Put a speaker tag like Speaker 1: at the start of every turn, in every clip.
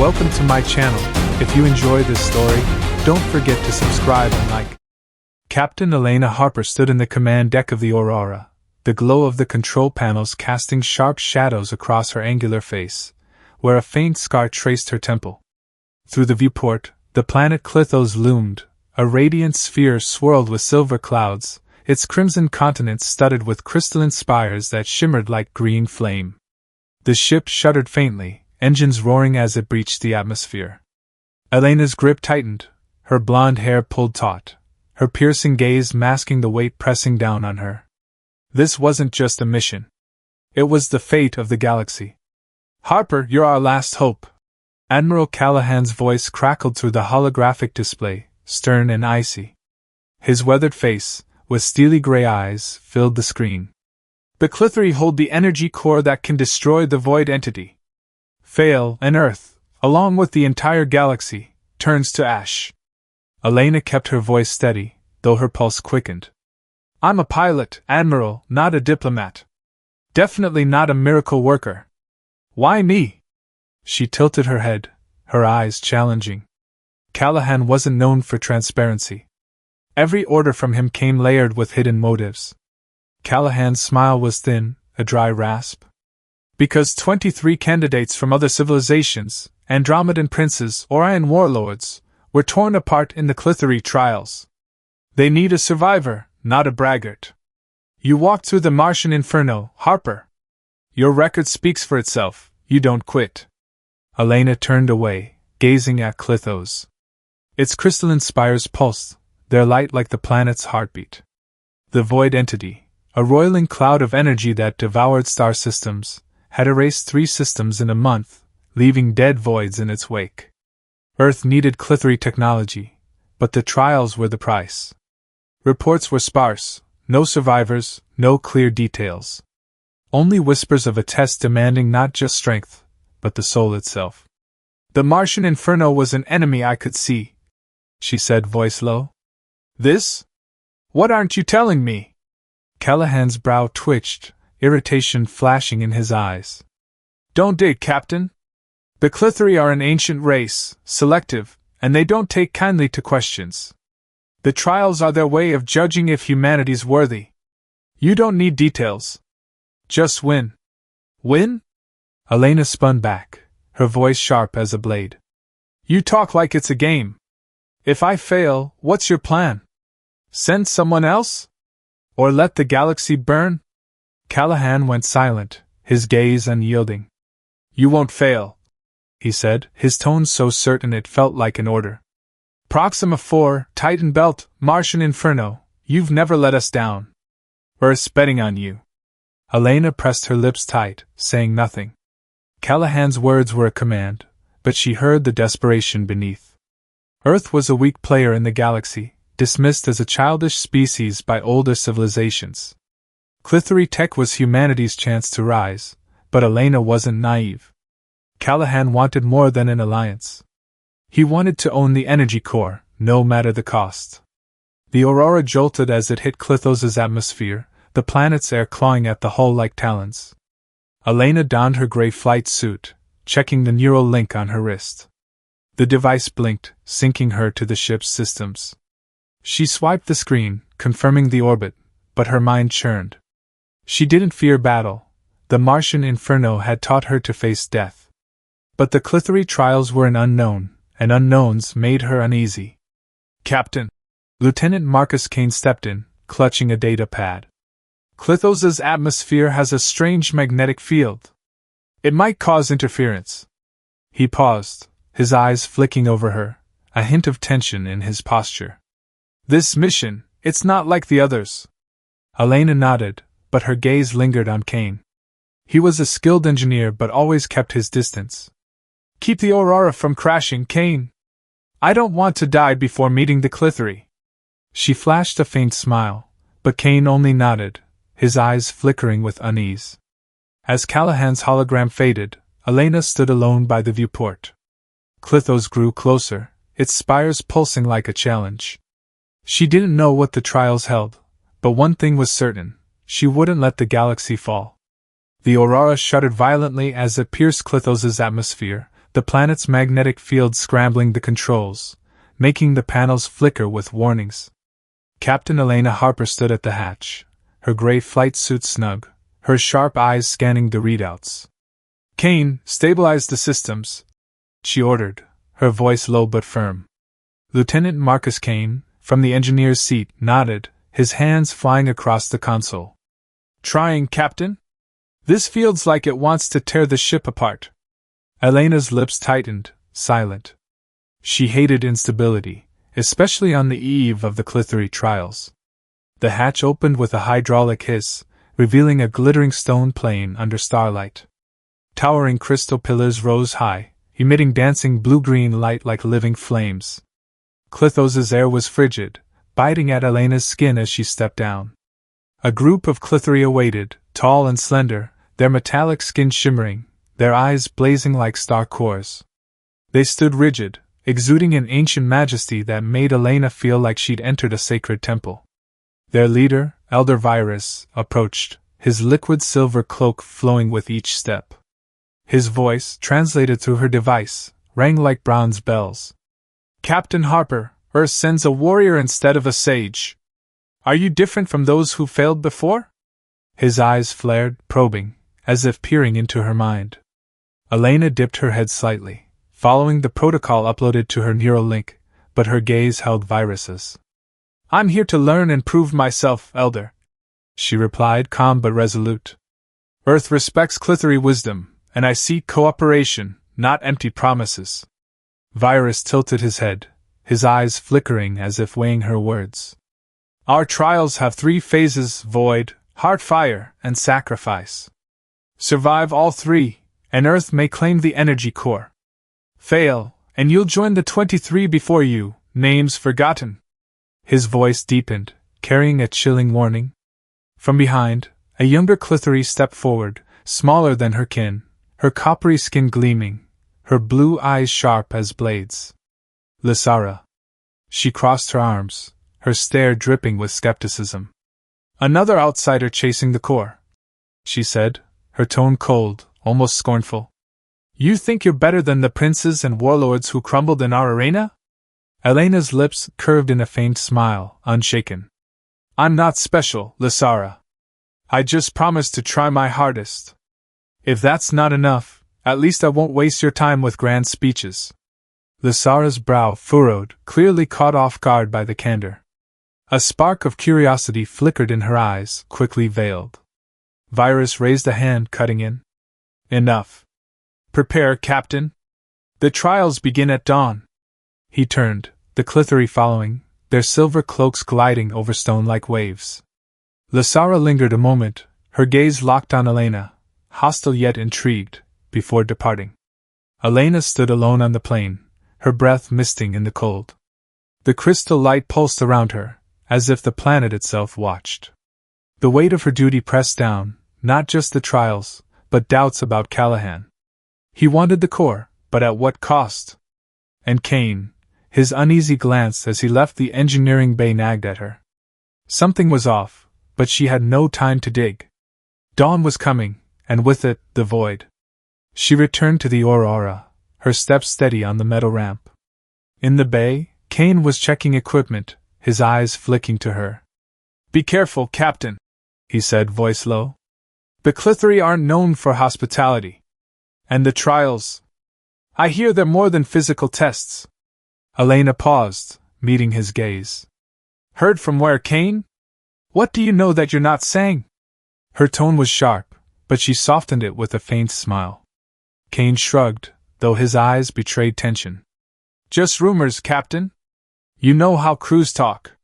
Speaker 1: welcome to my channel. If you enjoy this story, don't forget to subscribe and like. Captain Elena Harper stood in the command deck of the Aurora, the glow of the control panels casting sharp shadows across her angular face, where a faint scar traced her temple. Through the viewport, the planet Klythos loomed, a radiant sphere swirled with silver clouds, its crimson continents studded with crystalline spires that shimmered like green flame. The ship shuddered faintly, engines roaring as it breached the atmosphere. Elena's grip tightened, her blonde hair pulled taut, her piercing gaze masking the weight pressing down on her. This wasn't just a mission. It was the fate of the galaxy. "Harper, you're our last hope." Admiral Callahan's voice crackled through the holographic display, stern and icy. His weathered face, with steely gray eyes, filled the screen. "The Klythari hold the energy core that can destroy the void entity. Fail, and Earth, along with the entire galaxy, turns to ash." Elena kept her voice steady, though her pulse quickened. "I'm a pilot, Admiral, not a diplomat. Definitely not a miracle worker. Why me?" She tilted her head, her eyes challenging. Callahan wasn't known for transparency. Every order from him came layered with hidden motives. Callahan's smile was thin, a dry rasp. "Because 23 candidates from other civilizations, Andromedan princes, Orion warlords, were torn apart in the Klythari Trials. They need a survivor, not a braggart. You walked through the Martian inferno, Harper. Your record speaks for itself, you don't quit." Elena turned away, gazing at Klythos. Its crystalline spires pulsed, their light like the planet's heartbeat. The void entity, a roiling cloud of energy that devoured star systems, had erased 3 systems in a month, leaving dead voids in its wake. Earth needed Klythari technology, but the trials were the price. Reports were sparse, no survivors, no clear details. Only whispers of a test demanding not just strength, but the soul itself. "The Martian inferno was an enemy I could see," she said, voice low. "This? What aren't you telling me?" Callahan's brow twitched, irritation flashing in his eyes. "Don't dig, Captain. The Klythari are an ancient race, selective, and they don't take kindly to questions. The trials are their way of judging if humanity's worthy. You don't need details. Just win." "Win?" Elena spun back, her voice sharp as a blade. "You talk like it's a game. If I fail, what's your plan? Send someone else? Or let the galaxy burn?" Callahan went silent, his gaze unyielding. "You won't fail," he said, his tone so certain it felt like an order. "Proxima 4, Titan Belt, Martian Inferno, you've never let us down. Earth's betting on you." Elena pressed her lips tight, saying nothing. Callahan's words were a command, but she heard the desperation beneath. Earth was a weak player in the galaxy, dismissed as a childish species by older civilizations. Klythari tech was humanity's chance to rise, but Elena wasn't naive. Callahan wanted more than an alliance. He wanted to own the energy core, no matter the cost. The Aurora jolted as it hit Klythos' atmosphere, the planet's air clawing at the hull like talons. Elena donned her gray flight suit, checking the neural link on her wrist. The device blinked, syncing her to the ship's systems. She swiped the screen, confirming the orbit, but her mind churned. She didn't fear battle. The Martian inferno had taught her to face death. But the Klythari trials were an unknown, and unknowns made her uneasy. "Captain!" Lieutenant Marcus Kane stepped in, clutching a data pad. "Klythos' atmosphere has a strange magnetic field. It might cause interference." He paused, his eyes flicking over her, a hint of tension in his posture. "This mission, it's not like the others." Elena nodded, but her gaze lingered on Kane. He was a skilled engineer but always kept his distance. "Keep the Aurora from crashing, Kane. I don't want to die before meeting the Klythari." She flashed a faint smile, but Kane only nodded, his eyes flickering with unease. As Callahan's hologram faded, Elena stood alone by the viewport. Klythos grew closer, its spires pulsing like a challenge. She didn't know what the trials held, but one thing was certain: she wouldn't let the galaxy fall. The Aurora shuddered violently as it pierced Klythos' atmosphere, the planet's magnetic field scrambling the controls, making the panels flicker with warnings. Captain Elena Harper stood at the hatch, her gray flight suit snug, her sharp eyes scanning the readouts. "Kane, stabilize the systems," she ordered, her voice low but firm. Lieutenant Marcus Kane, from the engineer's seat, nodded, his hands flying across the console. "Trying, Captain? This feels like it wants to tear the ship apart." Elena's lips tightened, silent. She hated instability, especially on the eve of the Klythari Trials. The hatch opened with a hydraulic hiss, revealing a glittering stone plane under starlight. Towering crystal pillars rose high, emitting dancing blue-green light like living flames. Klythos's air was frigid, biting at Elena's skin as she stepped down. A group of Klythari awaited, tall and slender, their metallic skin shimmering, their eyes blazing like star cores. They stood rigid, exuding an ancient majesty that made Elena feel like she'd entered a sacred temple. Their leader, Elder Virus, approached, his liquid silver cloak flowing with each step. His voice, translated through her device, rang like bronze bells. "Captain Harper, Earth sends a warrior instead of a sage. Are you different from those who failed before?" His eyes flared, probing, as if peering into her mind. Elena dipped her head slightly, following the protocol uploaded to her neural link, but her gaze held Virus's. "I'm here to learn and prove myself, Elder," she replied, calm but resolute. "Earth respects Klythari wisdom, and I seek cooperation, not empty promises." Virus tilted his head, his eyes flickering as if weighing her words. "Our trials have 3 phases: void, heartfire, and sacrifice. Survive all 3, and Earth may claim the energy core. Fail, and you'll join the 23 before you, names forgotten." His voice deepened, carrying a chilling warning. From behind, a younger Klythari stepped forward, smaller than her kin, her coppery skin gleaming, her blue eyes sharp as blades. "Lysara." She crossed her arms, her stare dripping with skepticism. "Another outsider chasing the core," she said, her tone cold, almost scornful. "You think you're better than the princes and warlords who crumbled in our arena?" Elena's lips curved in a faint smile, unshaken. "I'm not special, Lysara. I just promised to try my hardest. If that's not enough, at least I won't waste your time with grand speeches." Lysara's brow furrowed, clearly caught off guard by the candor. A spark of curiosity flickered in her eyes, quickly veiled. Virus raised a hand, cutting in. "Enough. Prepare, Captain. The trials begin at dawn." He turned, the Klythari following, their silver cloaks gliding over stone like waves. Lysara lingered a moment, her gaze locked on Elena, hostile yet intrigued, before departing. Elena stood alone on the plain, her breath misting in the cold. The crystal light pulsed around her, as if the planet itself watched. The weight of her duty pressed down, not just the trials, but doubts about Callahan. He wanted the core, but at what cost? And Kane, his uneasy glance as he left the engineering bay nagged at her. Something was off, but she had no time to dig. Dawn was coming, and with it, the void. She returned to the Aurora, her steps steady on the metal ramp. In the bay, Kane was checking equipment, his eyes flicking to her. "Be careful, Captain," he said, voice low. "The Klythari aren't known for hospitality. And the trials. I hear they're more than physical tests." Elena paused, meeting his gaze. "Heard from where, Kane? What do you know that you're not saying?" Her tone was sharp, but she softened it with a faint smile. Kane shrugged, though his eyes betrayed tension. "Just rumors, Captain. You know how crews talk."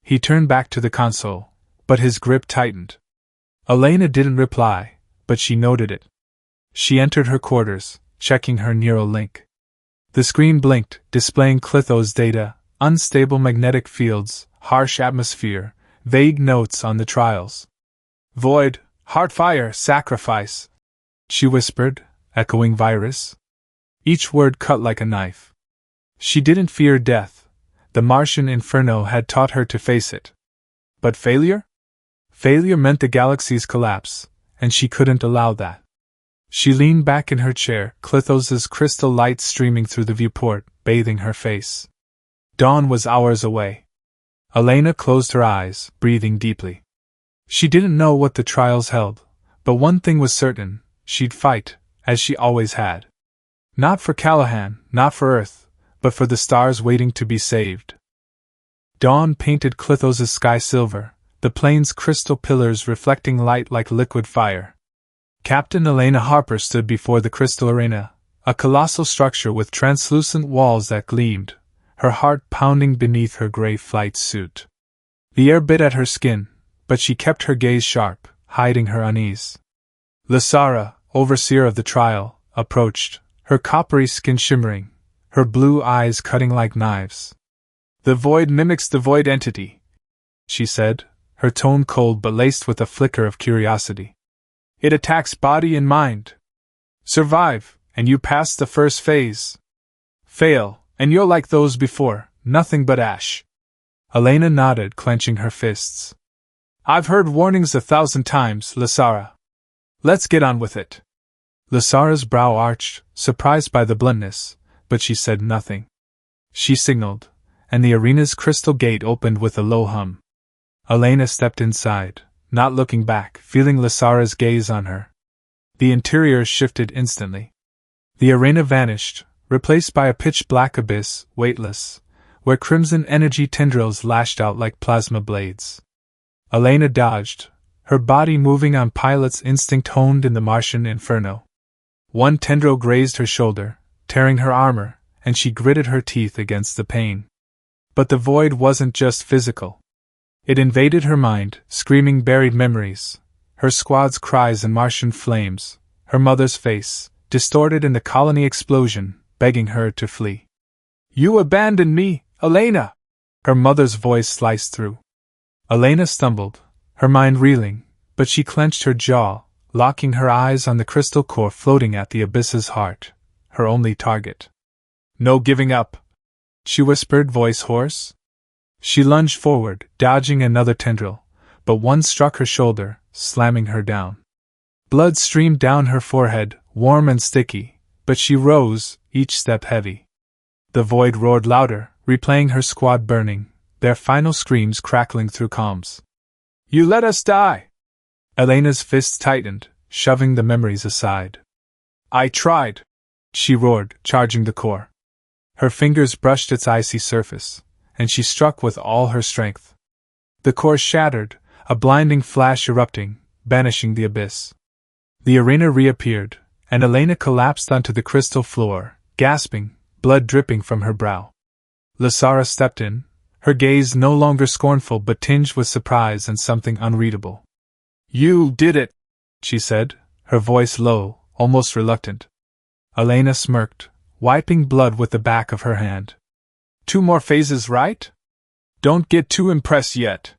Speaker 1: He turned back to the console, but his grip tightened. Elena didn't reply, but she noted it. She entered her quarters, checking her neural link. The screen blinked, displaying Klythos data, unstable magnetic fields, harsh atmosphere, vague notes on the trials. "Void, heartfire, sacrifice," she whispered, echoing Virus. Each word cut like a knife. She didn't fear death. The Martian inferno had taught her to face it. But failure? Failure meant the galaxy's collapse, and she couldn't allow that. She leaned back in her chair, Klythos's crystal light streaming through the viewport, bathing her face. Dawn was hours away. Elena closed her eyes, breathing deeply. She didn't know what the trials held, but one thing was certain: she'd fight, as she always had. Not for Callahan, not for Earth, but for the stars waiting to be saved. Dawn painted Klythos's sky silver, the plane's crystal pillars reflecting light like liquid fire. Captain Elena Harper stood before the crystal arena, a colossal structure with translucent walls that gleamed, her heart pounding beneath her gray flight suit. The air bit at her skin, but she kept her gaze sharp, hiding her unease. Lysara, overseer of the trial, approached, her coppery skin shimmering, her blue eyes cutting like knives. "The void mimics the void entity," she said, her tone cold but laced with a flicker of curiosity. "It attacks body and mind. Survive, and you pass the first phase. Fail, and you're like those before, nothing but ash." Elena nodded, clenching her fists. "I've heard warnings 1,000 times, Lysara. Let's get on with it." Lysara's brow arched, surprised by the bluntness, but she said nothing. She signaled, and the arena's crystal gate opened with a low hum. Elena stepped inside, not looking back, feeling Lysara's gaze on her. The interior shifted instantly. The arena vanished, replaced by a pitch-black abyss, weightless, where crimson energy tendrils lashed out like plasma blades. Elena dodged, her body moving on pilot's instinct honed in the Martian inferno. One tendril grazed her shoulder, tearing her armor, and she gritted her teeth against the pain. But the void wasn't just physical. It invaded her mind, screaming buried memories, her squad's cries and Martian flames, her mother's face, distorted in the colony explosion, begging her to flee. "You abandoned me, Elena!" Her mother's voice sliced through. Elena stumbled, her mind reeling, but she clenched her jaw, locking her eyes on the crystal core floating at the abyss's heart, her only target. "No giving up," she whispered, voice hoarse. She lunged forward, dodging another tendril, but one struck her shoulder, slamming her down. Blood streamed down her forehead, warm and sticky, but she rose, each step heavy. The void roared louder, replaying her squad burning, their final screams crackling through comms. "You let us die!" Elena's fists tightened, shoving the memories aside. "I tried!" she roared, charging the core. Her fingers brushed its icy surface, and she struck with all her strength. The core shattered, a blinding flash erupting, banishing the abyss. The arena reappeared, and Elena collapsed onto the crystal floor, gasping, blood dripping from her brow. Lysara stepped in, her gaze no longer scornful but tinged with surprise and something unreadable. "You did it," she said, her voice low, almost reluctant. Elena smirked, wiping blood with the back of her hand. "2 more phases, right? Don't get too impressed yet."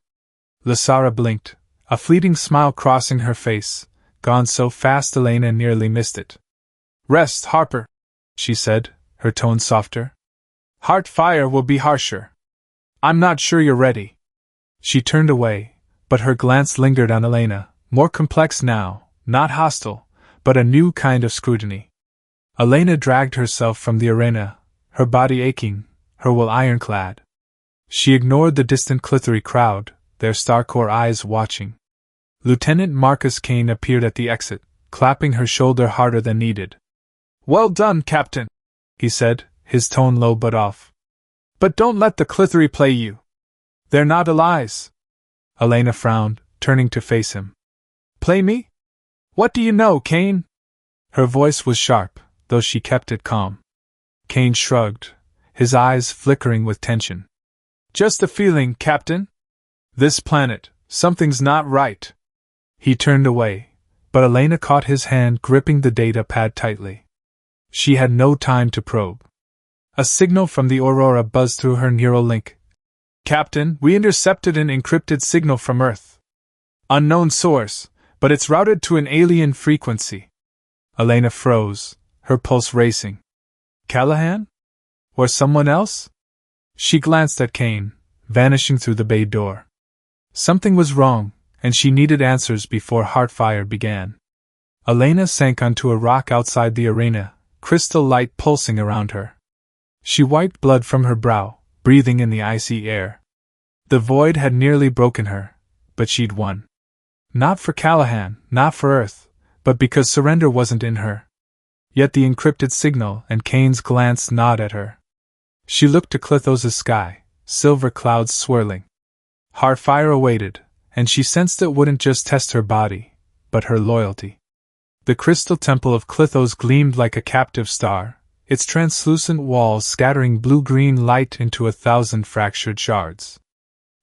Speaker 1: Lysara blinked, a fleeting smile crossing her face, gone so fast Elena nearly missed it. "Rest, Harper," she said, her tone softer. "Heart fire will be harsher. I'm not sure you're ready." She turned away, but her glance lingered on Elena, more complex now, not hostile, but a new kind of scrutiny. Elena dragged herself from the arena, her body aching, her will ironclad. She ignored the distant Klythari crowd, their Starcore eyes watching. Lieutenant Marcus Kane appeared at the exit, clapping her shoulder harder than needed. "Well done, Captain," he said, his tone low but off. "But don't let the Klythari play you. They're not allies." Elena frowned, turning to face him. "Play me? What do you know, Kane?" Her voice was sharp, though she kept it calm. Kane shrugged, his eyes flickering with tension. "Just a feeling, Captain. This planet, something's not right." He turned away, but Elena caught his hand gripping the data pad tightly. She had no time to probe. A signal from the Aurora buzzed through her neural link. "Captain, we intercepted an encrypted signal from Earth. Unknown source, but it's routed to an alien frequency." Elena froze, her pulse racing. Callahan? Or someone else? She glanced at Kane, vanishing through the bay door. Something was wrong, and she needed answers before Heartfire began. Elena sank onto a rock outside the arena, crystal light pulsing around her. She wiped blood from her brow, breathing in the icy air. The void had nearly broken her, but she'd won. Not for Callahan, not for Earth, but because surrender wasn't in her. Yet the encrypted signal and Kane's glance gnawed at her. She looked to Klythos' sky, silver clouds swirling. Heartfire awaited, and she sensed it wouldn't just test her body, but her loyalty. The crystal temple of Klythos gleamed like a captive star, its translucent walls scattering blue-green light into 1,000 fractured shards.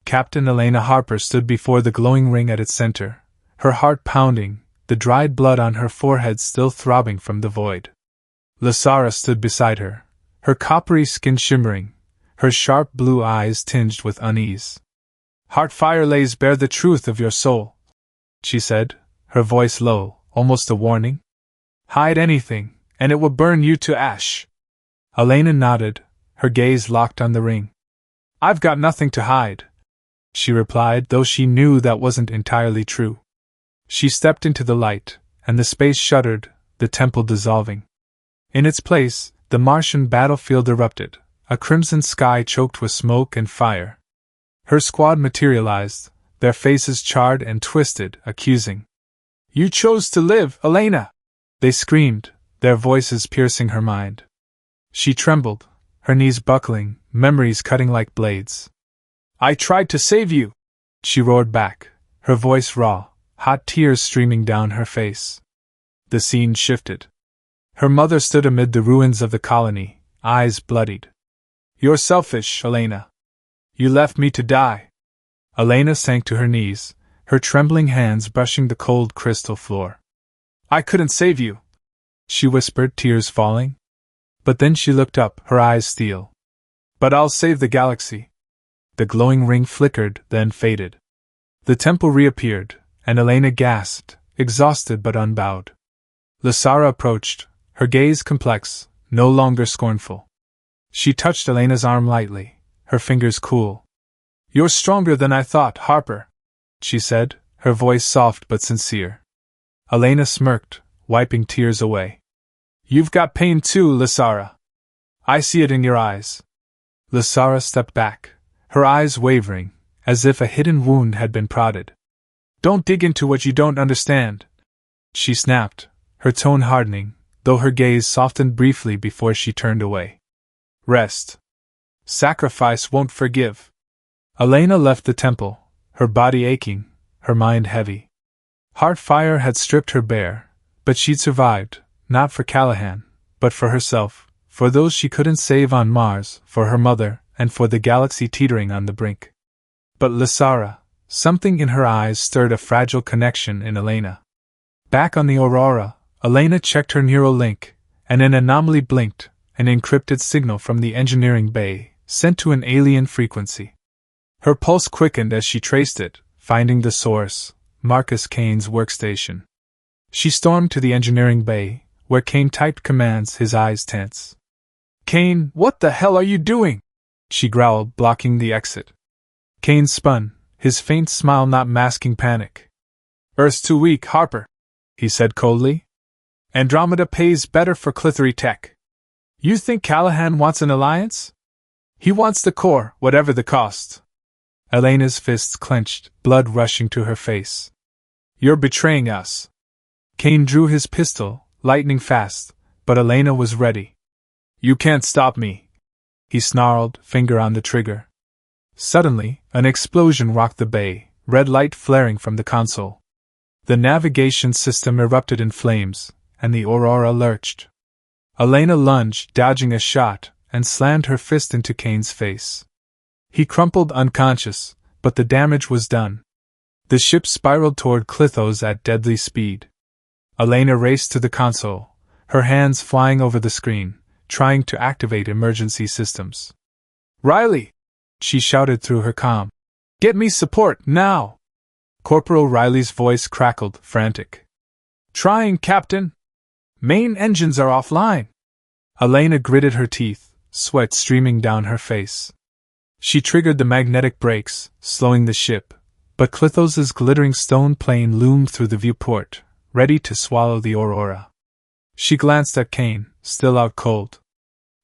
Speaker 1: Captain Elena Harper stood before the glowing ring at its center, her heart pounding, the dried blood on her forehead still throbbing from the void. Lysara stood beside her, her coppery skin shimmering, her sharp blue eyes tinged with unease. "Heartfire lays bare the truth of your soul," she said, her voice low, almost a warning. "Hide anything, and it will burn you to ash." Elena nodded, her gaze locked on the ring. "I've got nothing to hide," she replied, though she knew that wasn't entirely true. She stepped into the light, and the space shuddered, the temple dissolving. In its place, the Martian battlefield erupted, a crimson sky choked with smoke and fire. Her squad materialized, their faces charred and twisted, accusing. "You chose to live, Elena!" they screamed, their voices piercing her mind. She trembled, her knees buckling, memories cutting like blades. "I tried to save you!" she roared back, her voice raw, hot tears streaming down her face. The scene shifted. Her mother stood amid the ruins of the colony, eyes bloodied. "You're selfish, Elena. You left me to die." Elena sank to her knees, her trembling hands brushing the cold crystal floor. "I couldn't save you," she whispered, tears falling. But then she looked up, her eyes steel. "But I'll save the galaxy." The glowing ring flickered, then faded. The temple reappeared, and Elena gasped, exhausted but unbowed. Lysara approached, her gaze complex, no longer scornful. She touched Elena's arm lightly, her fingers cool. "You're stronger than I thought, Harper," she said, her voice soft but sincere. Elena smirked, wiping tears away. "You've got pain too, Lysara. I see it in your eyes." Lysara stepped back, her eyes wavering, as if a hidden wound had been prodded. "Don't dig into what you don't understand," she snapped, her tone hardening, though her gaze softened briefly before she turned away. "Rest. Sacrifice won't forgive." Elena left the temple, her body aching, her mind heavy. Heartfire had stripped her bare, but she'd survived, not for Callahan, but for herself, for those she couldn't save on Mars, for her mother, and for the galaxy teetering on the brink. But Lysara, something in her eyes stirred a fragile connection in Elena. Back on the Aurora, Elena checked her neural link, and an anomaly blinked, an encrypted signal from the engineering bay, sent to an alien frequency. Her pulse quickened as she traced it, finding the source, Marcus Kane's workstation. She stormed to the engineering bay, where Kane typed commands, his eyes tense. "Kane, what the hell are you doing?" she growled, blocking the exit. Kane spun, his faint smile not masking panic. "Earth's too weak, Harper," he said coldly. "Andromeda pays better for Klythari tech. You think Callahan wants an alliance? He wants the core, whatever the cost." Elena's fists clenched, blood rushing to her face. "You're betraying us." Kane drew his pistol, lightning fast, but Elena was ready. "You can't stop me," he snarled, finger on the trigger. Suddenly, an explosion rocked the bay, red light flaring from the console. The navigation system erupted in flames, and the Aurora lurched. Elena lunged, dodging a shot, and slammed her fist into Kane's face. He crumpled unconscious, but the damage was done. The ship spiraled toward Klythos at deadly speed. Elena raced to the console, her hands flying over the screen, trying to activate emergency systems. "Riley!" she shouted through her comm. "Get me support, now!" Corporal Riley's voice crackled, frantic. "Trying, Captain! Main engines are offline!" Elena gritted her teeth, sweat streaming down her face. She triggered the magnetic brakes, slowing the ship, but Klythos's glittering stone plane loomed through the viewport, ready to swallow the Aurora. She glanced at Kane, still out cold.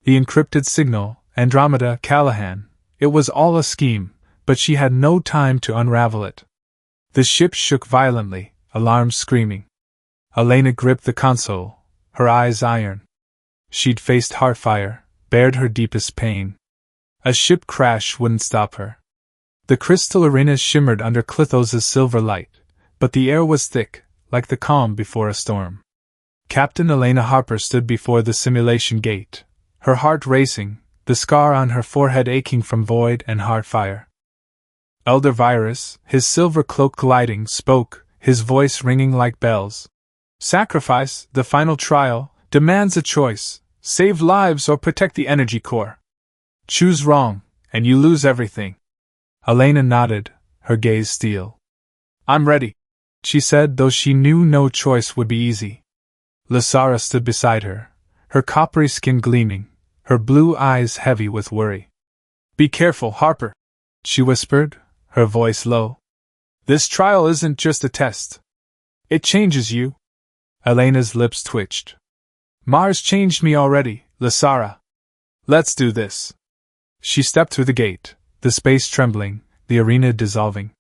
Speaker 1: The encrypted signal, Andromeda Callahan, it was all a scheme, but she had no time to unravel it. The ship shook violently, alarms screaming. Elena gripped the console, her eyes iron. She'd faced heartfire, bared her deepest pain. A ship crash wouldn't stop her. The crystal arenas shimmered under Klythos' silver light, but the air was thick, like the calm before a storm. Captain Elena Harper stood before the simulation gate, her heart racing, the scar on her forehead aching from void and heartfire. Elder Virus, his silver cloak gliding, spoke, his voice ringing like bells. Sacrifice, the final trial, demands a choice: save lives or protect the energy core. Choose wrong, and you lose everything. Elena nodded, her gaze steel. I'm ready, she said, though she knew no choice would be easy. Lysara stood beside her, her coppery skin gleaming, her blue eyes heavy with worry. Be careful, Harper, she whispered, her voice low. This trial isn't just a test. It changes you. Elena's lips twitched. Mars changed me already, Lysara. Let's do this. She stepped through the gate, the space trembling, the arena dissolving.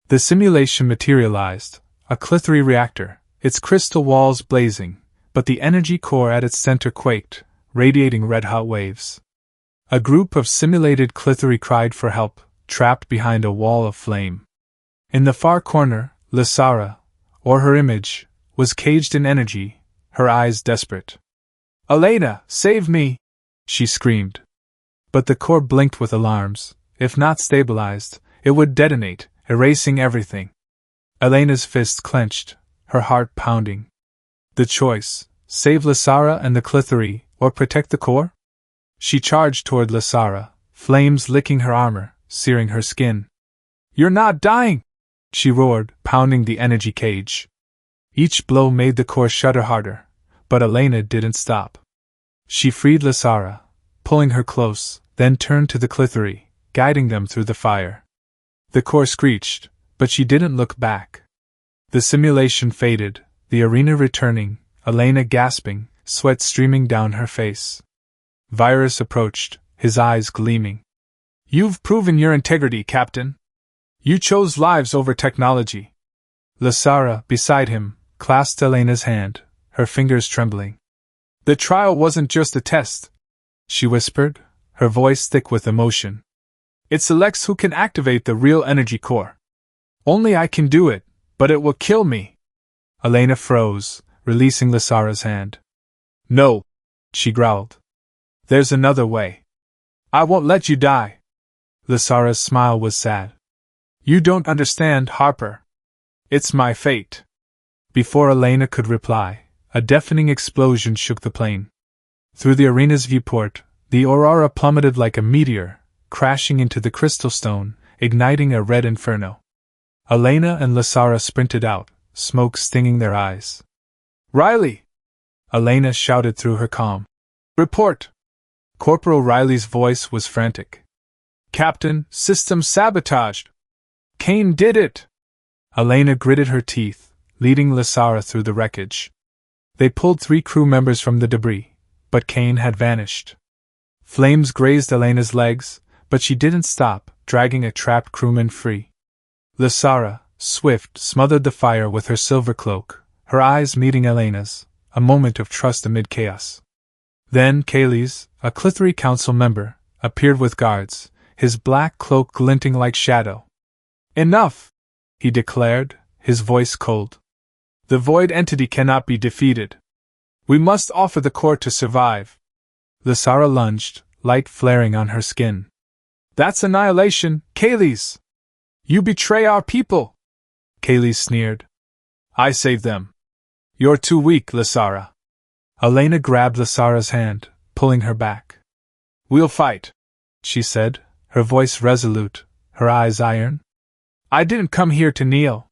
Speaker 1: The simulation materialized, a Klythari reactor, its crystal walls blazing, but the energy core at its center quaked, radiating red-hot waves. A group of simulated Klythari cried for help, trapped behind a wall of flame. In the far corner, Lysara, or her image, was caged in energy, her eyes desperate. Elena, save me! She screamed. But the core blinked with alarms. If not stabilized, it would detonate, erasing everything. Elena's fists clenched, her heart pounding. The choice: save Lysara and the Klythari, or protect the core? She charged toward Lysara, flames licking her armor, searing her skin. You're not dying! She roared, pounding the energy cage. Each blow made the core shudder harder, but Elena didn't stop. She freed Lysara, pulling her close, then turned to the Klythari, guiding them through the fire. The core screeched, but she didn't look back. The simulation faded, the arena returning, Elena gasping, sweat streaming down her face. Virus approached, his eyes gleaming. You've proven your integrity, Captain. You chose lives over technology. Lysara, beside him, clasped Elena's hand, her fingers trembling. The trial wasn't just a test, she whispered, her voice thick with emotion. It selects who can activate the real energy core. Only I can do it, but it will kill me. Elena froze, releasing Lysara's hand. No, she growled. There's another way. I won't let you die. Lysara's smile was sad. You don't understand, Harper. It's my fate. Before Elena could reply, a deafening explosion shook the plane. Through the arena's viewport, the Aurora plummeted like a meteor, crashing into the crystal stone, igniting a red inferno. Elena and Lysara sprinted out, smoke stinging their eyes. Riley! Elena shouted through her comm. Report! Corporal Riley's voice was frantic. Captain, system sabotaged! Kane did it! Elena gritted her teeth, leading Lysara through the wreckage. They pulled 3 crew members from the debris, but Kane had vanished. Flames grazed Elena's legs, but she didn't stop, dragging a trapped crewman free. Lysara, swift, smothered the fire with her silver cloak, her eyes meeting Elena's, a moment of trust amid chaos. Then Klythos, a Klythari council member, appeared with guards, his black cloak glinting like shadow. Enough! He declared, his voice cold. The void entity cannot be defeated. We must offer the core to survive. Lysara lunged, light flaring on her skin. That's annihilation, Klythos! You betray our people! Klythos sneered. I saved them. You're too weak, Lysara. Elena grabbed Lysara's hand, pulling her back. We'll fight, she said, her voice resolute, her eyes iron. I didn't come here to kneel.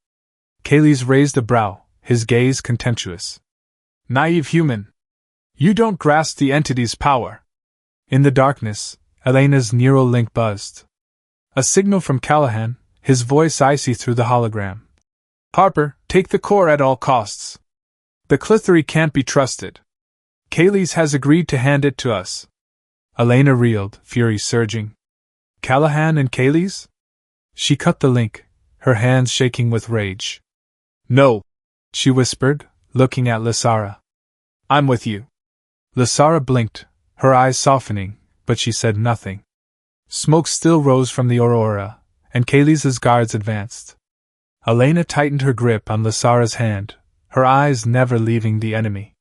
Speaker 1: Klythos raised a brow, his gaze contemptuous. Naive human. You don't grasp the entity's power. In the darkness, Elena's neural link buzzed. A signal from Callahan, his voice icy through the hologram. Harper, take the core at all costs. The Klythari can't be trusted. Kayles has agreed to hand it to us. Elena reeled, fury surging. Callahan and Kayles? She cut the link, her hands shaking with rage. No, she whispered, looking at Lysara. I'm with you. Lysara blinked, her eyes softening, but she said nothing. Smoke still rose from the aurora, and Kayles' guards advanced. Elena tightened her grip on Lysara's hand, her eyes never leaving the enemy.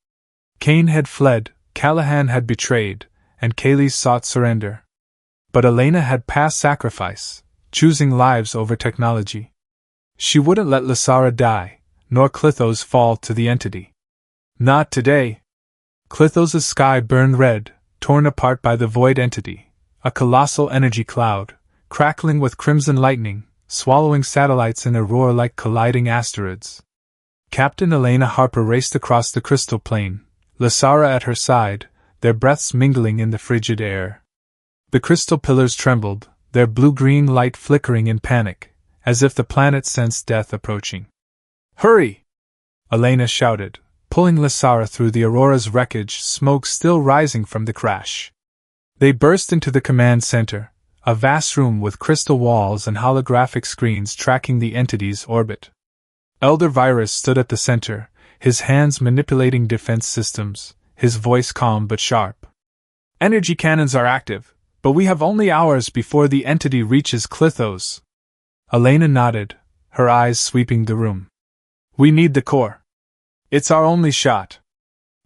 Speaker 1: Kane had fled, Callahan had betrayed, and Kayles sought surrender. But Elena had passed sacrifice, choosing lives over technology. She wouldn't let Lysara die, nor Klythos fall to the entity. Not today. Klythos' sky burned red, torn apart by the void entity, a colossal energy cloud, crackling with crimson lightning, swallowing satellites in a roar like colliding asteroids. Captain Elena Harper raced across the crystal plain, Lysara at her side, their breaths mingling in the frigid air. The crystal pillars trembled, their blue-green light flickering in panic, as if the planet sensed death approaching. Hurry! Elena shouted, pulling Lysara through the aurora's wreckage, smoke still rising from the crash. They burst into the command center, a vast room with crystal walls and holographic screens tracking the entity's orbit. Elder Virus stood at the center, his hands manipulating defense systems, his voice calm but sharp. Energy cannons are active, but we have only hours before the entity reaches Klythos. Elena nodded, her eyes sweeping the room. We need the core. It's our only shot.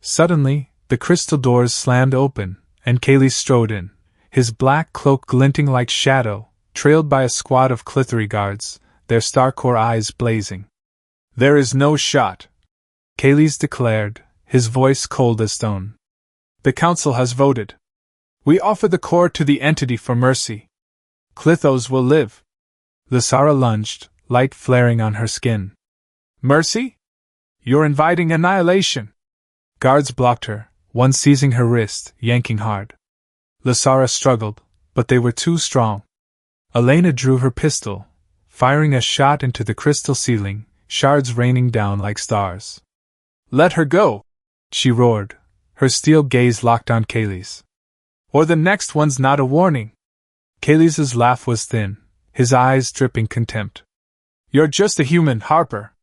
Speaker 1: Suddenly, the crystal doors slammed open, and Kayles strode in, his black cloak glinting like shadow, trailed by a squad of Klythari guards, their star-core eyes blazing. There is no shot, Kayles declared, his voice cold as stone. The Council has voted. We offer the core to the entity for mercy. Klythos will live. Lysara lunged, light flaring on her skin. Mercy? You're inviting annihilation. Guards blocked her, one seizing her wrist, yanking hard. Lysara struggled, but they were too strong. Elena drew her pistol, firing a shot into the crystal ceiling, shards raining down like stars. Let her go, she roared, her steel gaze locked on Kayles. Or the next one's not a warning. Kayles' laugh was thin, his eyes dripping contempt. You're just a human, Harper.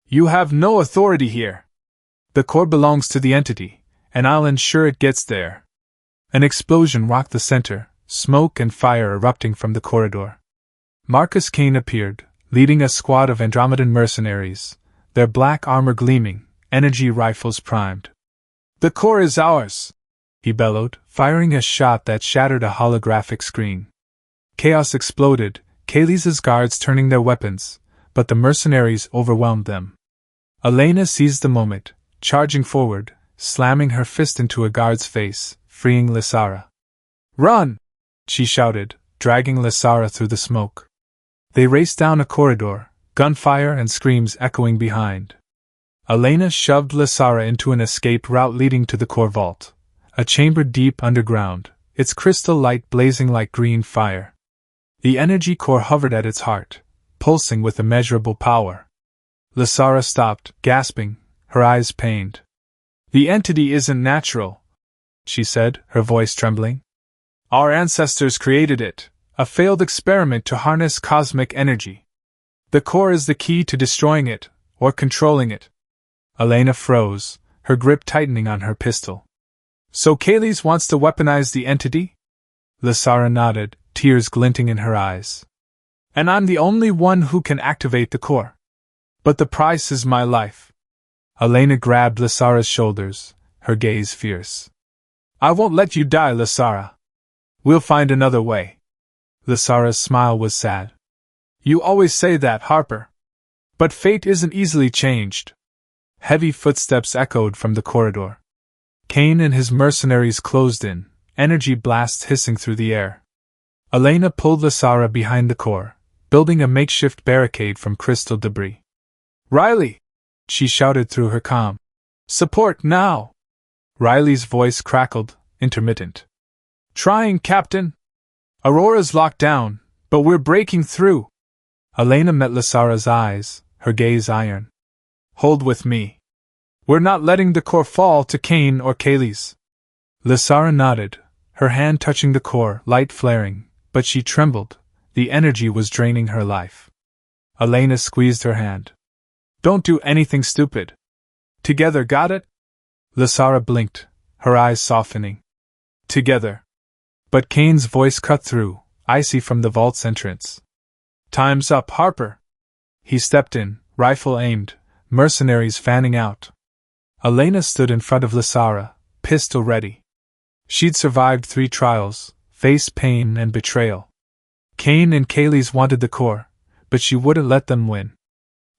Speaker 1: You have no authority here. The core belongs to the entity, and I'll ensure it gets there. An explosion rocked the center, smoke and fire erupting from the corridor. Marcus Kane appeared, leading a squad of Andromedan mercenaries, their black armor gleaming, energy rifles primed. The core is ours, he bellowed, firing a shot that shattered a holographic screen. Chaos exploded, Kayles' guards turning their weapons, but the mercenaries overwhelmed them. Elena seized the moment, charging forward, slamming her fist into a guard's face, freeing Lysara. Run! She shouted, dragging Lysara through the smoke. They raced down a corridor, gunfire and screams echoing behind. Elena shoved Lysara into an escape route leading to the core vault, a chamber deep underground, its crystal light blazing like green fire. The energy core hovered at its heart, pulsing with immeasurable power. Lysara stopped, gasping, her eyes pained. The entity isn't natural, she said, her voice trembling. Our ancestors created it, a failed experiment to harness cosmic energy. The core is the key to destroying it, or controlling it. Elena froze, her grip tightening on her pistol. So Kayles wants to weaponize the entity? Lysara nodded, tears glinting in her eyes. And I'm the only one who can activate the core. But the price is my life. Elena grabbed Lysara's shoulders, her gaze fierce. I won't let you die, Lysara. We'll find another way. Lysara's smile was sad. You always say that, Harper. But fate isn't easily changed. Heavy footsteps echoed from the corridor. Kane and his mercenaries closed in, energy blasts hissing through the air. Elena pulled Lysara behind the core, building a makeshift barricade from crystal debris. Riley! She shouted through her comm. Support now! Riley's voice crackled, intermittent. Trying, Captain. Aurora's locked down, but we're breaking through. Elena met Lysara's eyes, her gaze iron. Hold with me. We're not letting the core fall to Kane or Kaylee's. Lysara nodded, her hand touching the core, light flaring, but she trembled. The energy was draining her life. Elena squeezed her hand. Don't do anything stupid. Together, got it? Lysara blinked, her eyes softening. Together. But Kane's voice cut through, icy from the vault's entrance. Time's up, Harper. He stepped in, rifle aimed, mercenaries fanning out. Elena stood in front of Lysara, pistol ready. She'd survived 3 trials, faced pain and betrayal. Kane and Kaylee's wanted the core, but she wouldn't let them win.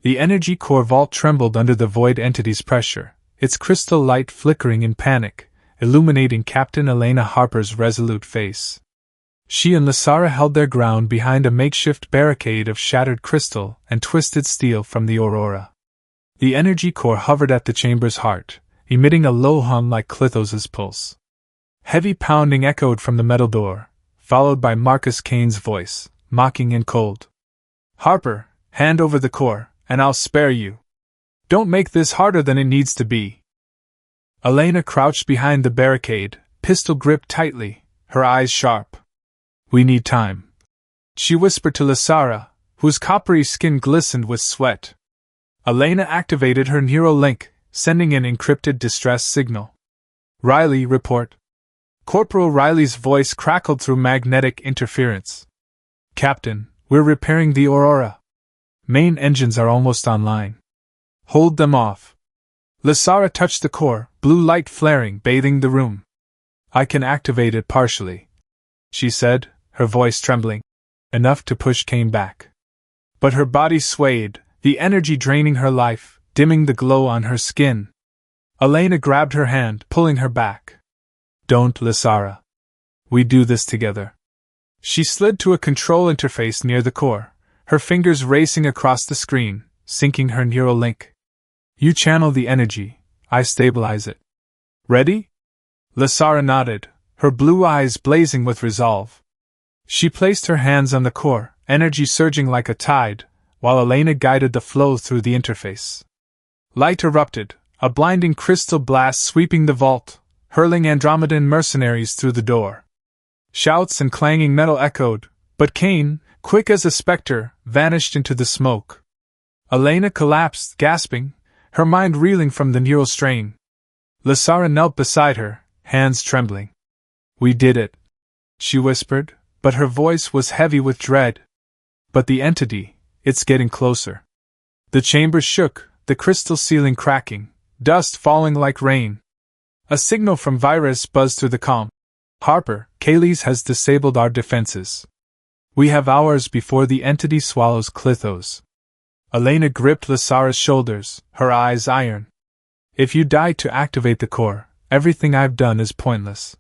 Speaker 1: The energy core vault trembled under the void entity's pressure, its crystal light flickering in panic, illuminating Captain Elena Harper's resolute face. She and Lysara held their ground behind a makeshift barricade of shattered crystal and twisted steel from the aurora. The energy core hovered at the chamber's heart, emitting a low hum like Klythos's pulse. Heavy pounding echoed from the metal door, followed by Marcus Kane's voice, mocking and cold. Harper, hand over the core, and I'll spare you. Don't make this harder than it needs to be. Elena crouched behind the barricade, pistol gripped tightly, her eyes sharp. We need time, she whispered to Lysara, whose coppery skin glistened with sweat. Elena activated her neural link, sending an encrypted distress signal. Riley, report. Corporal Riley's voice crackled through magnetic interference. Captain, we're repairing the aurora. Main engines are almost online. Hold them off. Lysara touched the core, blue light flaring, bathing the room. I can activate it partially, she said, her voice trembling, enough to push Kane back. But her body swayed, the energy draining her life, dimming the glow on her skin. Elena grabbed her hand, pulling her back. Don't, Lysara. We do this together. She slid to a control interface near the core, her fingers racing across the screen, syncing her neural link. You channel the energy, I stabilize it. Ready? Lysara nodded, her blue eyes blazing with resolve. She placed her hands on the core, energy surging like a tide, while Elena guided the flow through the interface. Light erupted, a blinding crystal blast sweeping the vault, hurling Andromedan mercenaries through the door. Shouts and clanging metal echoed, but Kane, quick as a spectre, vanished into the smoke. Elena collapsed, gasping, her mind reeling from the neural strain. Lysara knelt beside her, hands trembling. We did it, she whispered, but her voice was heavy with dread. But the entity, it's getting closer. The chamber shook, the crystal ceiling cracking, dust falling like rain. A signal from Virus buzzed through the comm. Harper, Kaylee's has disabled our defenses. We have hours before the entity swallows Klythos. Elena gripped Lysara's shoulders, her eyes iron. If you die to activate the core, everything I've done is pointless.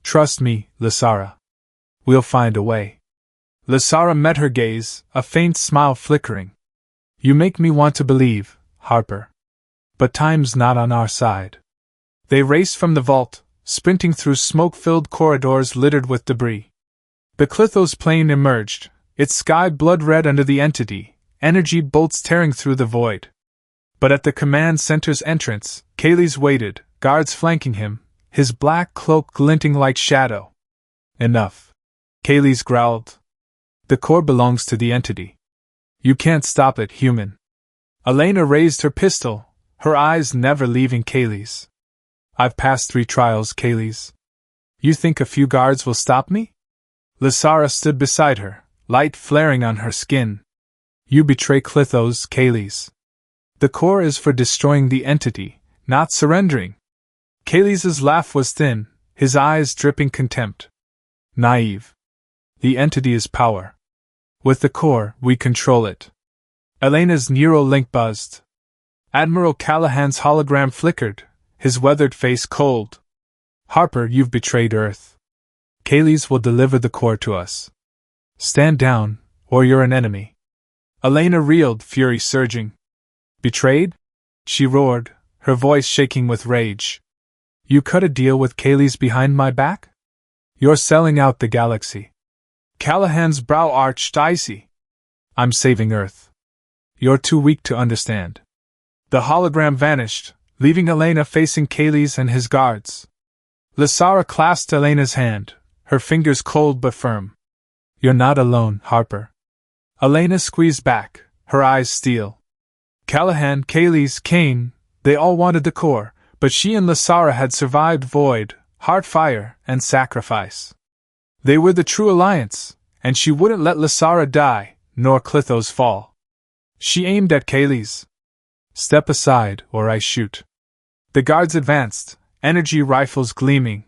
Speaker 1: Trust me, Lysara. We'll find a way. Lysara met her gaze, a faint smile flickering. You make me want to believe, Harper. But time's not on our side. They raced from the vault, sprinting through smoke-filled corridors littered with debris. The Klythos plane emerged, its sky blood-red under the entity, energy bolts tearing through the void. But at the command center's entrance, Kaylee's waited, guards flanking him, his black cloak glinting like shadow. Enough. Kaylee's growled. The core belongs to the entity. You can't stop it, human. Elena raised her pistol, her eyes never leaving Kaylee's. I've passed 3 trials, Kaylee's. You think a few guards will stop me? Lysara stood beside her, light flaring on her skin. You betray Klythos, Kaylee's. The core is for destroying the entity, not surrendering. Kaylee's laugh was thin, his eyes dripping contempt. Naive. The entity is power. With the core, we control it. Elena's neural link buzzed. Admiral Callahan's hologram flickered, his weathered face cold. Harper, you've betrayed Earth. Kaylee's will deliver the core to us. Stand down, or you're an enemy. Elena reeled, fury surging. Betrayed? She roared, her voice shaking with rage. You cut a deal with Kaylee's behind my back? You're selling out the galaxy. Callahan's brow arched icy. I'm saving Earth. You're too weak to understand. The hologram vanished, leaving Elena facing Kayles and his guards. Lysara clasped Elena's hand, her fingers cold but firm. You're not alone, Harper. Elena squeezed back, her eyes steel. Callahan, Kayles, Kane, they all wanted the core, but she and Lysara had survived void, heartfire, and sacrifice. They were the true alliance, and she wouldn't let Lysara die, nor Klythos fall. She aimed at Kayles. Step aside, or I shoot. The guards advanced, energy rifles gleaming.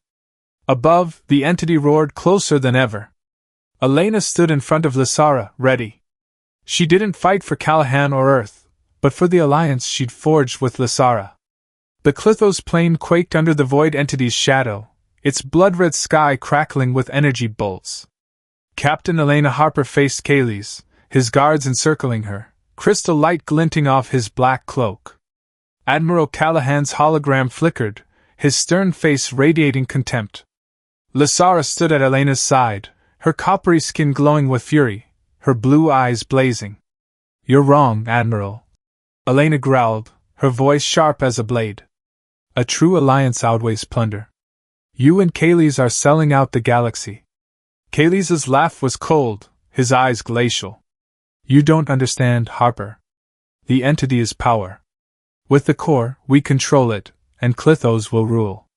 Speaker 1: Above, the entity roared closer than ever. Elena stood in front of Lysara, ready. She didn't fight for Callahan or Earth, but for the alliance she'd forged with Lysara. The Klythos plane quaked under the void entity's shadow, its blood-red sky crackling with energy bolts. Captain Elena Harper faced Kayles, his guards encircling her, crystal light glinting off his black cloak. Admiral Callahan's hologram flickered, his stern face radiating contempt. Lysara stood at Elena's side, her coppery skin glowing with fury, her blue eyes blazing. You're wrong, Admiral. Elena growled, her voice sharp as a blade. A true alliance outweighs plunder. You and Kayles are selling out the galaxy. Kayles's laugh was cold, his eyes glacial. You don't understand, Harper. The entity is power. With the core, we control it, and Klythos will rule.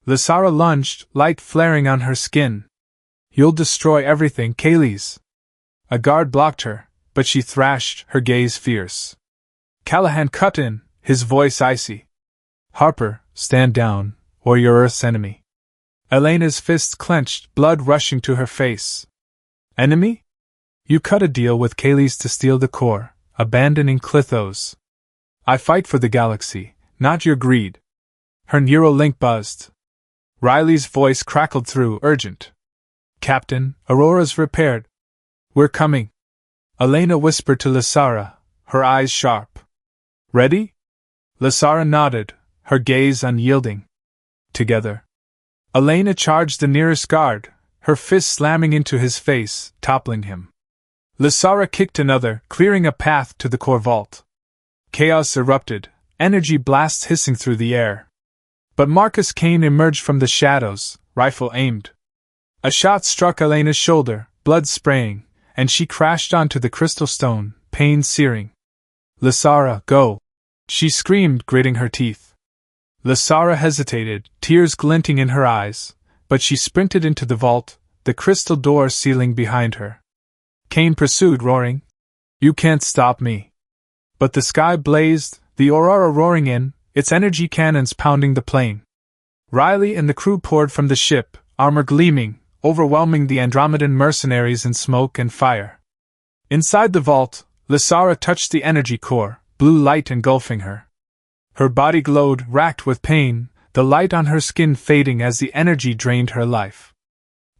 Speaker 1: Lysara lunged, light flaring on her skin. You'll destroy everything, Kayles. A guard blocked her, but she thrashed, her gaze fierce. Callahan cut in, his voice icy. Harper, stand down, or you're Earth's enemy. Elena's fists clenched, blood rushing to her face. Enemy? You cut a deal with Kayles to steal the core, abandoning Klythos. I fight for the galaxy, not your greed. Her neuralink buzzed. Riley's voice crackled through, urgent. Captain, Aurora's repaired. We're coming. Elena whispered to Lysara, her eyes sharp. Ready? Lysara nodded, her gaze unyielding. Together. Elena charged the nearest guard, her fist slamming into his face, toppling him. Lysara kicked another, clearing a path to the core vault. Chaos erupted, energy blasts hissing through the air. But Marcus Kane emerged from the shadows, rifle aimed. A shot struck Elena's shoulder, blood spraying, and she crashed onto the crystal stone, pain searing. Lysara, go! She screamed, gritting her teeth. Lysara hesitated, tears glinting in her eyes, but she sprinted into the vault, the crystal door sealing behind her. Kane pursued, roaring, You can't stop me. But the sky blazed, the aurora roaring in, its energy cannons pounding the plane. Riley and the crew poured from the ship, armor gleaming, overwhelming the Andromedan mercenaries in smoke and fire. Inside the vault, Lysara touched the energy core, blue light engulfing her. Her body glowed, racked with pain, the light on her skin fading as the energy drained her life.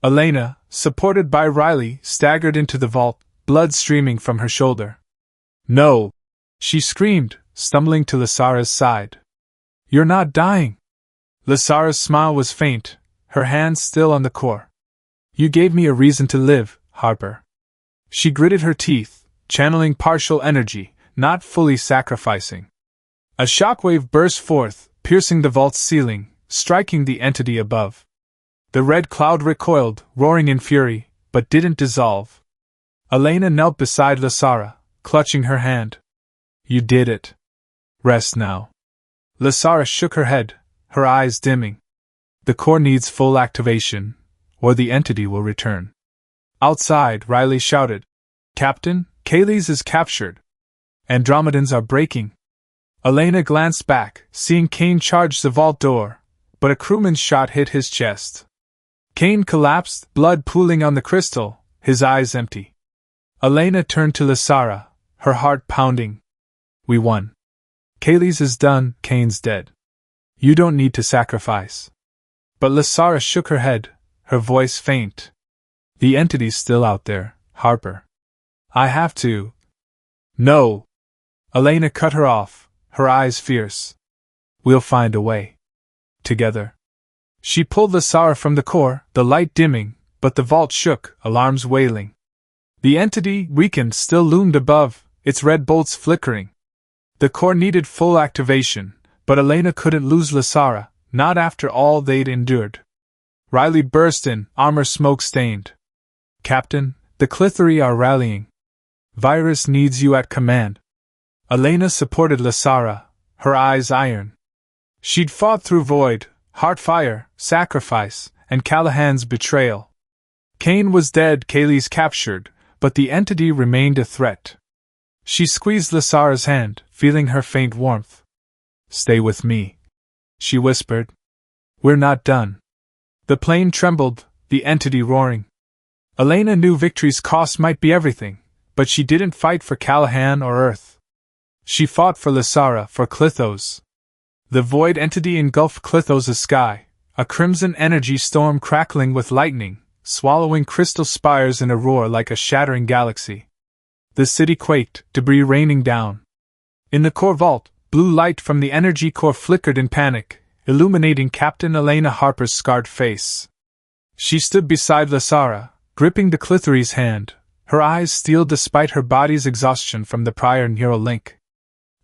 Speaker 1: Elena, supported by Riley, staggered into the vault, blood streaming from her shoulder. No! She screamed, stumbling to Lysara's side. You're not dying! Lysara's smile was faint, her hands still on the core. You gave me a reason to live, Harper. She gritted her teeth, channeling partial energy, not fully sacrificing. A shockwave burst forth, piercing the vault's ceiling, striking the entity above. The red cloud recoiled, roaring in fury, but didn't dissolve. Elena knelt beside Lysara, clutching her hand. You did it. Rest now. Lysara shook her head, her eyes dimming. The core needs full activation, or the entity will return. Outside, Riley shouted, Captain, Kayles is captured. Andromedans are breaking. Elena glanced back, seeing Kane charge the vault door, but a crewman's shot hit his chest. Kane collapsed, blood pooling on the crystal, his eyes empty. Elena turned to Lysara, her heart pounding. We won. Kayles is done, Kane's dead. You don't need to sacrifice. But Lysara shook her head, her voice faint. The entity's still out there, Harper. I have to. No! Elena cut her off, her eyes fierce. We'll find a way. Together. She pulled Lysara from the core, the light dimming, but the vault shook, alarms wailing. The entity, weakened, still loomed above, its red bolts flickering. The core needed full activation, But Elena couldn't lose Lysara, not after all they'd endured. Riley burst in, armor smoke-stained. Captain, the Klythari are rallying. Virus needs you at command. Elena supported Lysara, her eyes iron. She'd fought through void, heartfire, sacrifice, and Callahan's betrayal. Kane was dead, Kaylee's captured, but the entity remained a threat. She squeezed Lysara's hand, feeling her faint warmth. Stay with me, she whispered. We're not done. The plane trembled, the entity roaring. Elena knew victory's cost might be everything, but she didn't fight for Callahan or Earth. She fought for Lysara, for Klythos. The void entity engulfed Klythos' sky, a crimson energy storm crackling with lightning, swallowing crystal spires in a roar like a shattering galaxy. The city quaked, debris raining down. In the core vault, blue light from the energy core flickered in panic, illuminating Captain Elena Harper's scarred face. She stood beside Lysara, gripping the Klythari's hand, her eyes steeled despite her body's exhaustion from the prior neural link.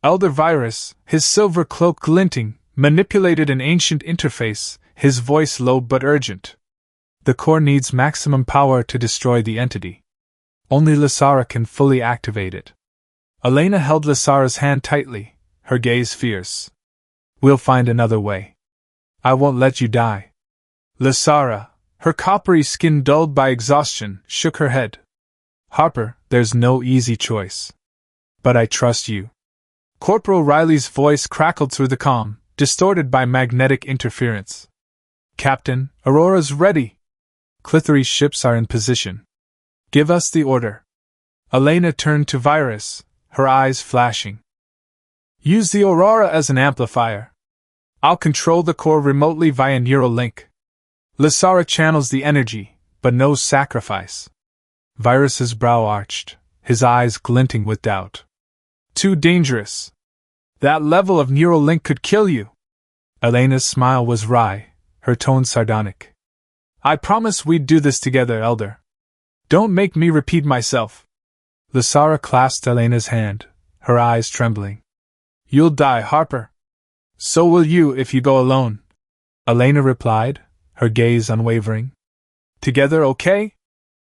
Speaker 1: Elder Virus, his silver cloak glinting, manipulated an ancient interface, his voice low but urgent. The core needs maximum power to destroy the entity. Only Lysara can fully activate it. Elena held Lysara's hand tightly, her gaze fierce. We'll find another way. I won't let you die. Lysara, her coppery skin dulled by exhaustion, shook her head. Harper, there's no easy choice. But I trust you. Corporal Riley's voice crackled through the calm, distorted by magnetic interference. Captain, Aurora's ready. Klythari's ships are in position. Give us the order. Elena turned to Virus, her eyes flashing. Use the Aurora as an amplifier. I'll control the core remotely via neural link. Lysara channels the energy, but no sacrifice. Virus's brow arched, his eyes glinting with doubt. Too dangerous. That level of neural link could kill you. Elena's smile was wry, her tone sardonic. I promise we'd do this together, Elder. Don't make me repeat myself. Lysara clasped Elena's hand, her eyes trembling. You'll die, Harper. So will you if you go alone. Elena replied, her gaze unwavering. Together, okay?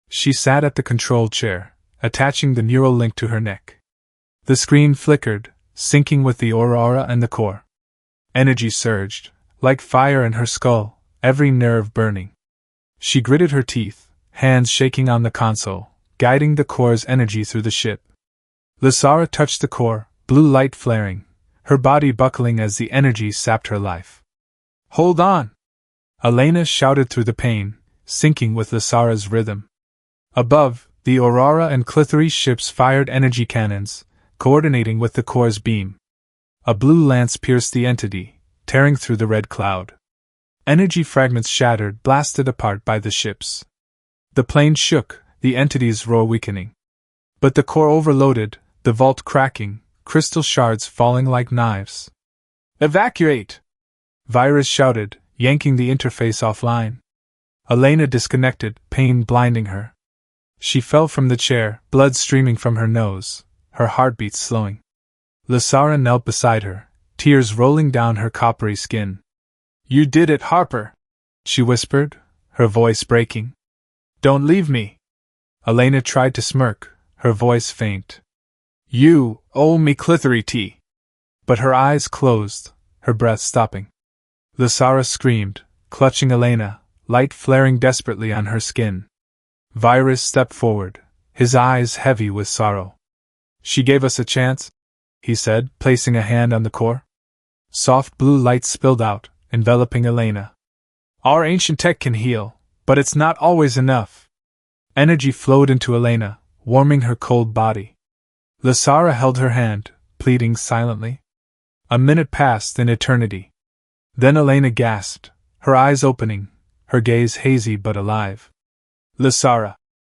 Speaker 1: She sat at the control chair, attaching the neural link to her neck. The screen flickered, syncing with the Aurora and the core. Energy surged, like fire in her skull, every nerve burning. She gritted her teeth, hands shaking on the console, guiding the core's energy through the ship. Lysara touched the core, blue light flaring, her body buckling as the energy sapped her life. Hold on! Elena shouted through the pain, syncing with Lysara's rhythm. Above, the Aurora and Klythari ships fired energy cannons, coordinating with the core's beam. A blue lance pierced the entity, tearing through the red cloud. Energy fragments shattered, blasted apart by the ships. The plane shook, the entity's roar weakening. But the core overloaded, the vault cracking, crystal shards falling like knives. Evacuate! Virus shouted, yanking the interface offline. Elena disconnected, pain blinding her. She fell from the chair, blood streaming from her nose, her heartbeat slowing. Lysara knelt beside her, tears rolling down her coppery skin. You did it, Harper, she whispered, her voice breaking. Don't leave me. Elena tried to smirk, her voice faint. You owe me Klythari tea. But her eyes closed, her breath stopping. Lysara screamed, clutching Elena, light flaring desperately on her skin. Virus stepped forward, his eyes heavy with sorrow. She gave us a chance, he said, placing a hand on the core. Soft blue light spilled out, enveloping Elena. Our ancient tech can heal, but it's not always enough. Energy flowed into Elena, warming her cold body. Lysara held her hand, pleading silently. A minute passed in eternity. Then Elena gasped, her eyes opening, her gaze hazy but alive. Lysara,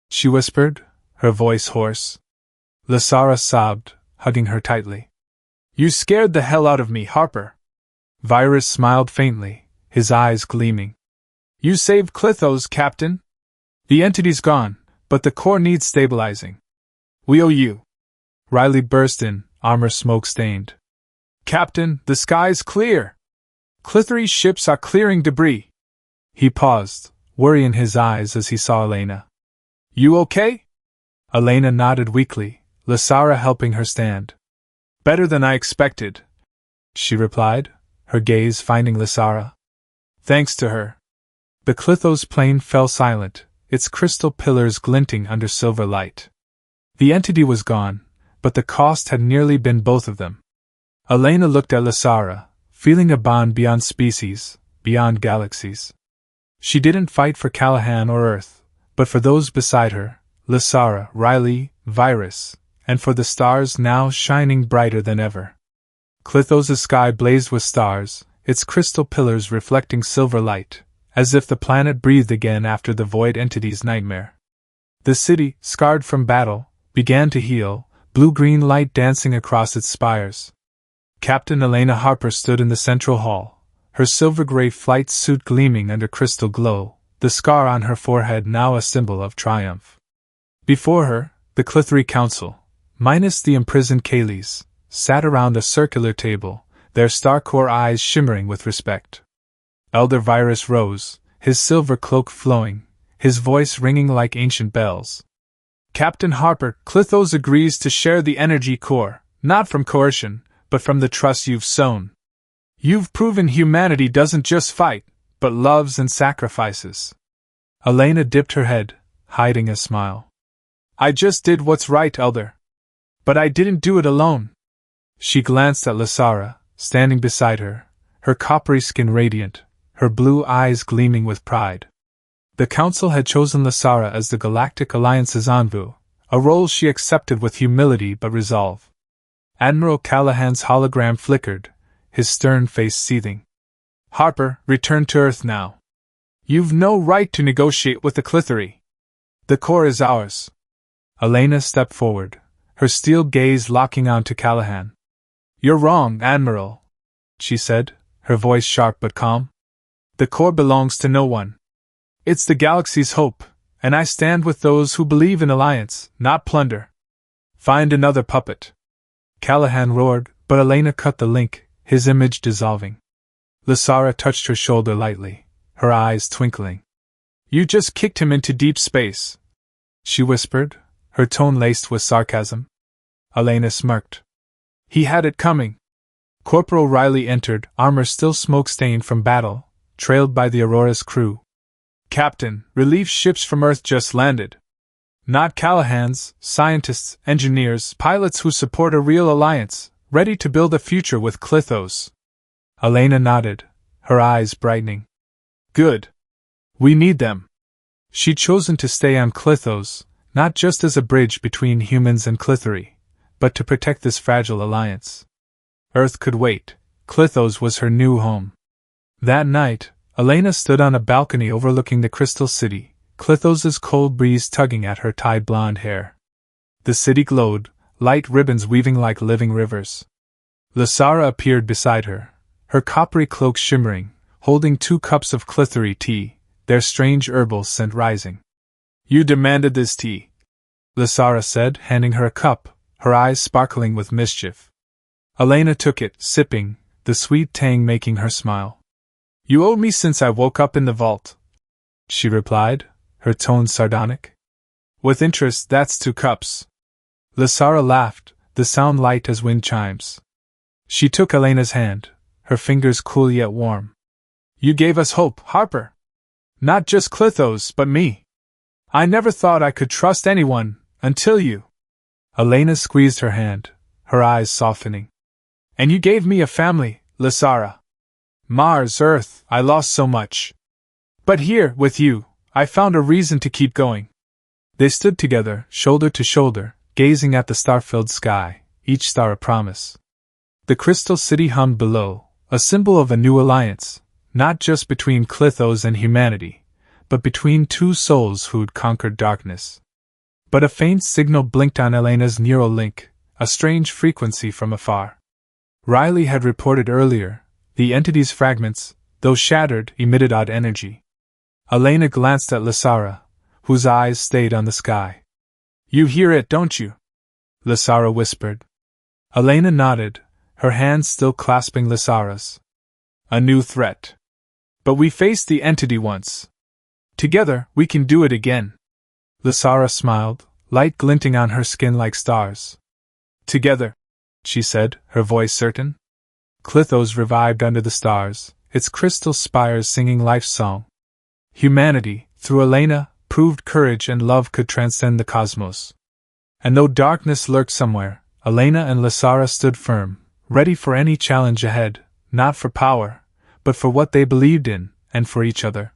Speaker 1: she whispered, her voice hoarse. Lysara sobbed, hugging her tightly. You scared the hell out of me, Harper. Virus smiled faintly, his eyes gleaming. You saved Klythos, Captain. The entity's gone, but the core needs stabilizing. We owe you. Riley burst in, armor smoke-stained. Captain, the sky's clear! Klythari's ships are clearing debris. He paused, worry in his eyes as he saw Elena. You okay? Elena nodded weakly, Lysara helping her stand. Better than I expected, she replied, her gaze finding Lysara. Thanks to her. The Klythos plane fell silent, its crystal pillars glinting under silver light. The entity was gone, but the cost had nearly been both of them. Elena looked at Lysara, feeling a bond beyond species, beyond galaxies. She didn't fight for Callahan or Earth, but for those beside her, Lysara, Riley, Virus, and for the stars now shining brighter than ever. Klythos' sky blazed with stars, its crystal pillars reflecting silver light, as if the planet breathed again after the void entity's nightmare. The city, scarred from battle, began to heal, blue-green light dancing across its spires. Captain Elena Harper stood in the central hall, her silver-gray flight suit gleaming under crystal glow, the scar on her forehead now a symbol of triumph. Before her, the Klythari Council, minus the imprisoned Kayleys, sat around a circular table, their star-core eyes shimmering with respect. Elder Virus rose, his silver cloak flowing, his voice ringing like ancient bells. Captain Harper, Klythos agrees to share the energy core, not from coercion, but from the trust you've sown. You've proven humanity doesn't just fight, but loves and sacrifices. Elena dipped her head, hiding a smile. I just did what's right, Elder. But I didn't do it alone. She glanced at Lysara, standing beside her, her coppery skin radiant, her blue eyes gleaming with pride. The Council had chosen Lysara as the Galactic Alliance's envoy, a role she accepted with humility but resolve. Admiral Callahan's hologram flickered, his stern face seething. Harper, return to Earth now. You've no right to negotiate with the Klythari. The core is ours. Elena stepped forward, her steel gaze locking onto Callahan. You're wrong, Admiral, she said, her voice sharp but calm. The core belongs to no one. It's the galaxy's hope, and I stand with those who believe in alliance, not plunder. Find another puppet. Callahan roared, but Elena cut the link, his image dissolving. Lysara touched her shoulder lightly, her eyes twinkling. You just kicked him into deep space, she whispered, her tone laced with sarcasm. Elena smirked. He had it coming. Corporal Riley entered, armor still smoke-stained from battle, trailed by the Aurora's crew. Captain, relief ships from Earth just landed. Not Callahan's, scientists, engineers, pilots who support a real alliance, ready to build a future with Klythos. Elena nodded, her eyes brightening. Good. We need them. She'd chosen to stay on Klythos, not just as a bridge between humans and Klythari, but to protect this fragile alliance. Earth could wait. Klythos was her new home. That night, Elena stood on a balcony overlooking the Crystal City, Klythos's cold breeze tugging at her tied blonde hair. The city glowed, light ribbons weaving like living rivers. Lysara appeared beside her, her coppery cloak shimmering, holding 2 cups of Klythari tea, their strange herbal scent rising. You demanded this tea, Lysara said, handing her a cup, her eyes sparkling with mischief. Elena took it, sipping, the sweet tang making her smile. You owed me since I woke up in the vault, she replied, her tone sardonic. With interest, that's 2 cups. Lysara laughed, the sound light as wind chimes. She took Elena's hand, her fingers cool yet warm. You gave us hope, Harper. Not just Klythos, but me. I never thought I could trust anyone, until you. Elena squeezed her hand, her eyes softening. And you gave me a family, Lysara. Mars, Earth, I lost so much. But here, with you, I found a reason to keep going. They stood together, shoulder to shoulder, gazing at the star-filled sky, each star a promise. The Crystal City hummed below, a symbol of a new alliance, not just between Klythos and humanity, but between 2 souls who'd conquered darkness. But a faint signal blinked on Elena's neural link, a strange frequency from afar. Riley had reported earlier, the entity's fragments, though shattered, emitted odd energy. Elena glanced at Lysara, whose eyes stayed on the sky. You hear it, don't you? Lysara whispered. Elena nodded, her hands still clasping Lysara's. A new threat. But we faced the entity once. Together, we can do it again. Lysara smiled, light glinting on her skin like stars. Together, she said, her voice certain. Klythos revived under the stars, its crystal spires singing life's song. Humanity, through Elena, proved courage and love could transcend the cosmos. And though darkness lurked somewhere, Elena and Lysara stood firm, ready for any challenge ahead, not for power, but for what they believed in, and for each other.